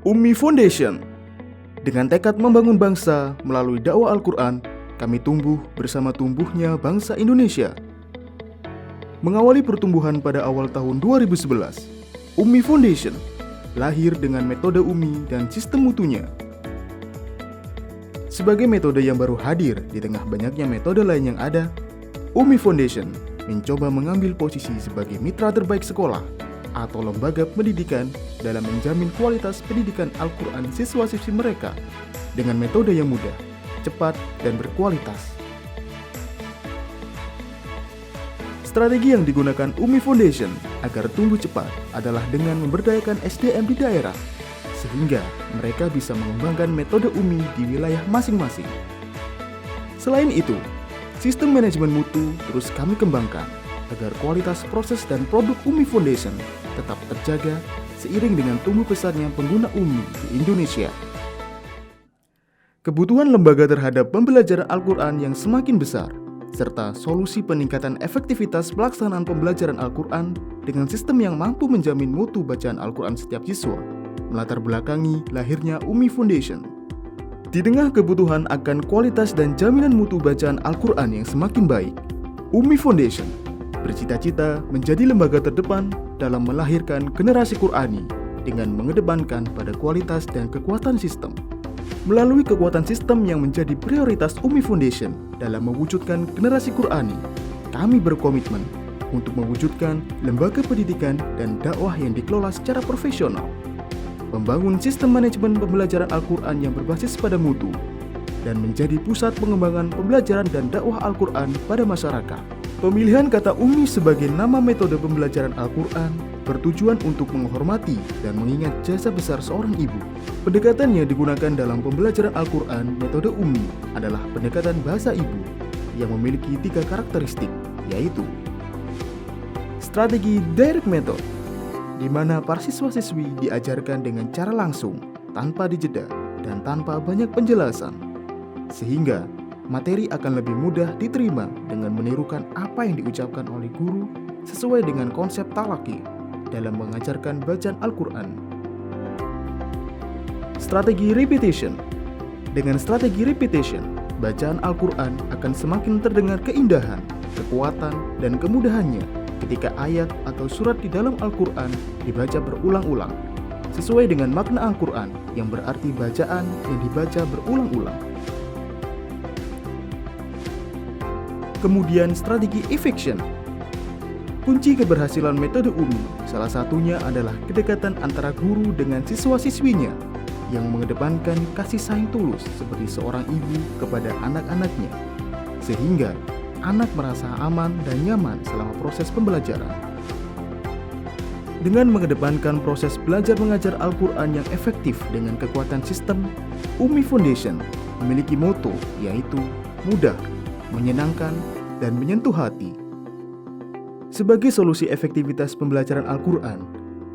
Ummi Foundation. Dengan tekad membangun bangsa melalui dakwah Al-Quran, kami tumbuh bersama tumbuhnya bangsa Indonesia. Mengawali pertumbuhan pada awal tahun 2011, Ummi Foundation lahir dengan metode Ummi dan sistem mutunya. Sebagai metode yang baru hadir di tengah banyaknya metode lain yang ada, Ummi Foundation mencoba mengambil posisi sebagai mitra terbaik sekolah atau lembaga pendidikan dalam menjamin kualitas pendidikan Al-Quran siswa-siswi mereka dengan metode yang mudah, cepat, dan berkualitas. Strategi yang digunakan Ummi Foundation agar tumbuh cepat adalah dengan memberdayakan SDM di daerah, sehingga mereka bisa mengembangkan metode Ummi di wilayah masing-masing. Selain itu, sistem manajemen mutu terus kami kembangkan agar kualitas proses dan produk Ummi Foundation tetap terjaga seiring dengan tumbuh pesatnya pengguna Ummi di Indonesia. Kebutuhan lembaga terhadap pembelajaran Al-Quran yang semakin besar, serta solusi peningkatan efektivitas pelaksanaan pembelajaran Al-Quran dengan sistem yang mampu menjamin mutu bacaan Al-Quran setiap siswa, melatar belakangi lahirnya Ummi Foundation. Di tengah kebutuhan akan kualitas dan jaminan mutu bacaan Al-Quran yang semakin baik, Ummi Foundation bercita-cita menjadi lembaga terdepan dalam melahirkan generasi Qurani dengan mengedepankan pada kualitas dan kekuatan sistem. Melalui kekuatan sistem yang menjadi prioritas Ummi Foundation dalam mewujudkan generasi Qurani, kami berkomitmen untuk mewujudkan lembaga pendidikan dan dakwah yang dikelola secara profesional, membangun sistem manajemen pembelajaran Al-Quran yang berbasis pada mutu, dan menjadi pusat pengembangan pembelajaran dan dakwah Al-Quran pada masyarakat. Pemilihan kata Ummi sebagai nama metode pembelajaran Al-Quran bertujuan untuk menghormati dan mengingat jasa besar seorang ibu. Pendekatan yang digunakan dalam pembelajaran Al-Quran metode Ummi adalah pendekatan bahasa ibu yang memiliki 3 karakteristik, yaitu strategi direct method, di mana para siswa-siswi diajarkan dengan cara langsung, tanpa dijeda, dan tanpa banyak penjelasan, sehingga materi akan lebih mudah diterima dengan menirukan apa yang diucapkan oleh guru sesuai dengan konsep talaqi dalam mengajarkan bacaan Al-Quran. Strategi repetition. Dengan strategi repetition, bacaan Al-Quran akan semakin terdengar keindahan, kekuatan, dan kemudahannya ketika ayat atau surat di dalam Al-Quran dibaca berulang-ulang sesuai dengan makna Al-Quran yang berarti bacaan yang dibaca berulang-ulang. Kemudian strategi eviction. Kunci keberhasilan metode Ummi salah satunya adalah kedekatan antara guru dengan siswa-siswinya yang mengedepankan kasih sayang tulus seperti seorang ibu kepada anak-anaknya, sehingga anak merasa aman dan nyaman selama proses pembelajaran. Dengan mengedepankan proses belajar mengajar Al-Quran yang efektif dengan kekuatan sistem, Ummi Foundation memiliki moto yaitu mudah, menyenangkan, dan menyentuh hati. Sebagai solusi efektivitas pembelajaran Al-Quran,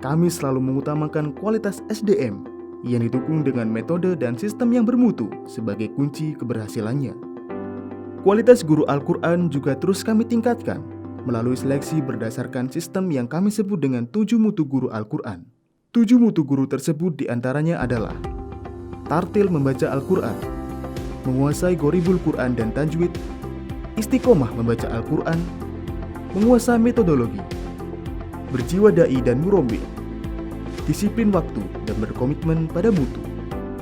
kami selalu mengutamakan kualitas SDM yang didukung dengan metode dan sistem yang bermutu sebagai kunci keberhasilannya. Kualitas guru Al-Quran juga terus kami tingkatkan melalui seleksi berdasarkan sistem yang kami sebut dengan 7 mutu guru Al-Quran. 7 mutu guru tersebut diantaranya adalah tartil membaca Al-Quran, menguasai Gharibul Quran dan tajwid, istiqomah membaca Al-Quran, menguasai metodologi, berjiwa dai dan murabbi, disiplin waktu, dan berkomitmen pada mutu.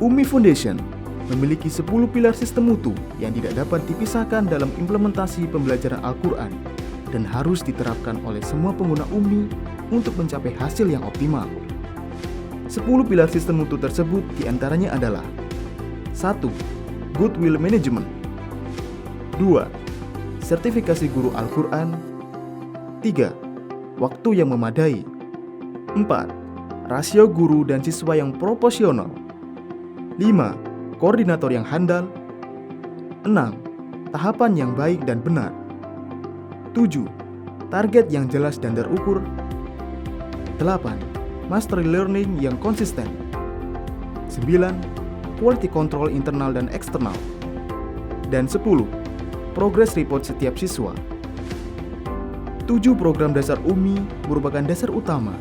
Ummi Foundation memiliki 10 pilar sistem mutu yang tidak dapat dipisahkan dalam implementasi pembelajaran Al-Quran dan harus diterapkan oleh semua pengguna Ummi untuk mencapai hasil yang optimal. 10 pilar sistem mutu tersebut diantaranya adalah 1. Goodwill Management. 2. Sertifikasi guru Al-Quran. 3. Waktu yang memadai. 4. Rasio guru dan siswa yang proporsional. 5. Koordinator yang handal. 6. Tahapan yang baik dan benar. 7. Target yang jelas dan terukur. 8. Mastery learning yang konsisten. 9. Quality control internal dan eksternal. Dan 10. Progress report setiap siswa. 7 program dasar Ummi merupakan dasar utama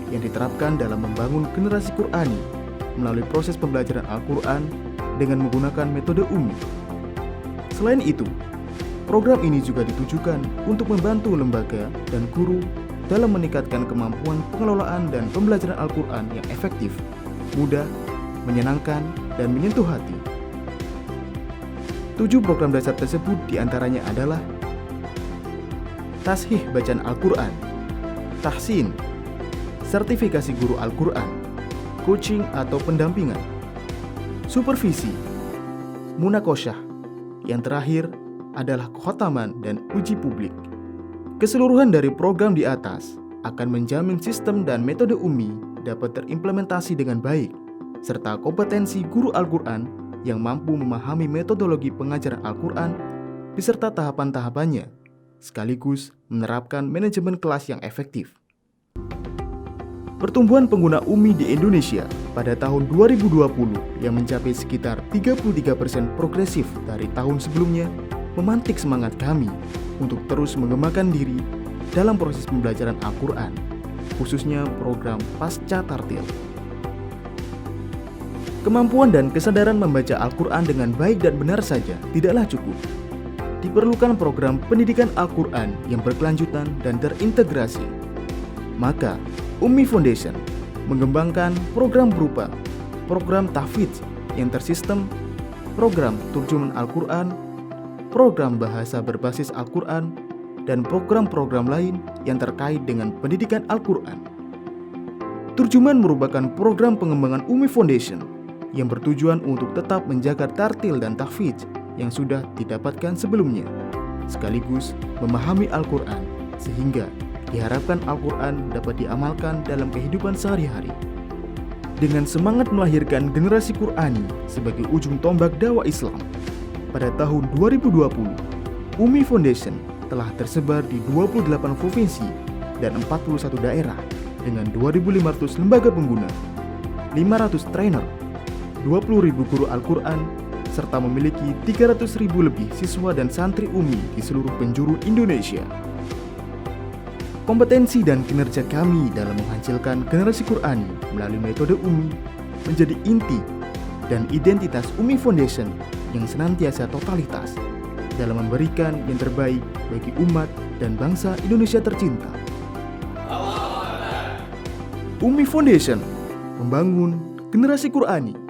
yang diterapkan dalam membangun generasi Qurani melalui proses pembelajaran Al-Quran dengan menggunakan metode UMI. Selain itu, program ini juga ditujukan untuk membantu lembaga dan guru dalam meningkatkan kemampuan pengelolaan dan pembelajaran Al-Quran yang efektif, mudah, menyenangkan, dan menyentuh hati. 7 program dasar tersebut diantaranya adalah Tashih Bacaan Al-Quran, Tahsin, Sertifikasi Guru Al-Quran, Coaching atau pendampingan, Supervisi, Munakosyah, yang terakhir adalah Khotaman dan uji publik. Keseluruhan dari program di atas akan menjamin sistem dan metode UMI dapat terimplementasi dengan baik, serta kompetensi guru Al-Quran yang mampu memahami metodologi pengajaran Al-Quran beserta tahapan-tahapannya, sekaligus menerapkan manajemen kelas yang efektif. Pertumbuhan pengguna UMI di Indonesia pada tahun 2020 yang mencapai sekitar 33% progresif dari tahun sebelumnya memantik semangat kami untuk terus mengembangkan diri dalam proses pembelajaran Al-Quran, khususnya program Pasca Tartil. Kemampuan dan kesadaran membaca Al-Quran dengan baik dan benar saja tidaklah cukup. Diperlukan program pendidikan Al-Quran yang berkelanjutan dan terintegrasi. Maka, UMI Foundation mengembangkan program berupa program tahfidz yang tersistem, program turjuman Al-Quran, program bahasa berbasis Al-Quran, dan program-program lain yang terkait dengan pendidikan Al-Quran. Turjuman merupakan program pengembangan UMI Foundation yang bertujuan untuk tetap menjaga tartil dan tahfidz yang sudah didapatkan sebelumnya, sekaligus memahami Al-Quran sehingga diharapkan Al-Quran dapat diamalkan dalam kehidupan sehari-hari. Dengan semangat melahirkan generasi Qurani sebagai ujung tombak dakwah Islam, pada tahun 2020, UMI Foundation telah tersebar di 28 provinsi dan 41 daerah dengan 2.500 lembaga pengguna, 500 trainer, 20.000 guru Al-Quran, serta memiliki 300.000 lebih siswa dan santri UMI di seluruh penjuru Indonesia. Kompetensi dan kinerja kami dalam menghasilkan generasi Qurani melalui metode UMI menjadi inti dan identitas UMI Foundation yang senantiasa totalitas dalam memberikan yang terbaik bagi umat dan bangsa Indonesia tercinta. UMI Foundation membangun generasi Qurani.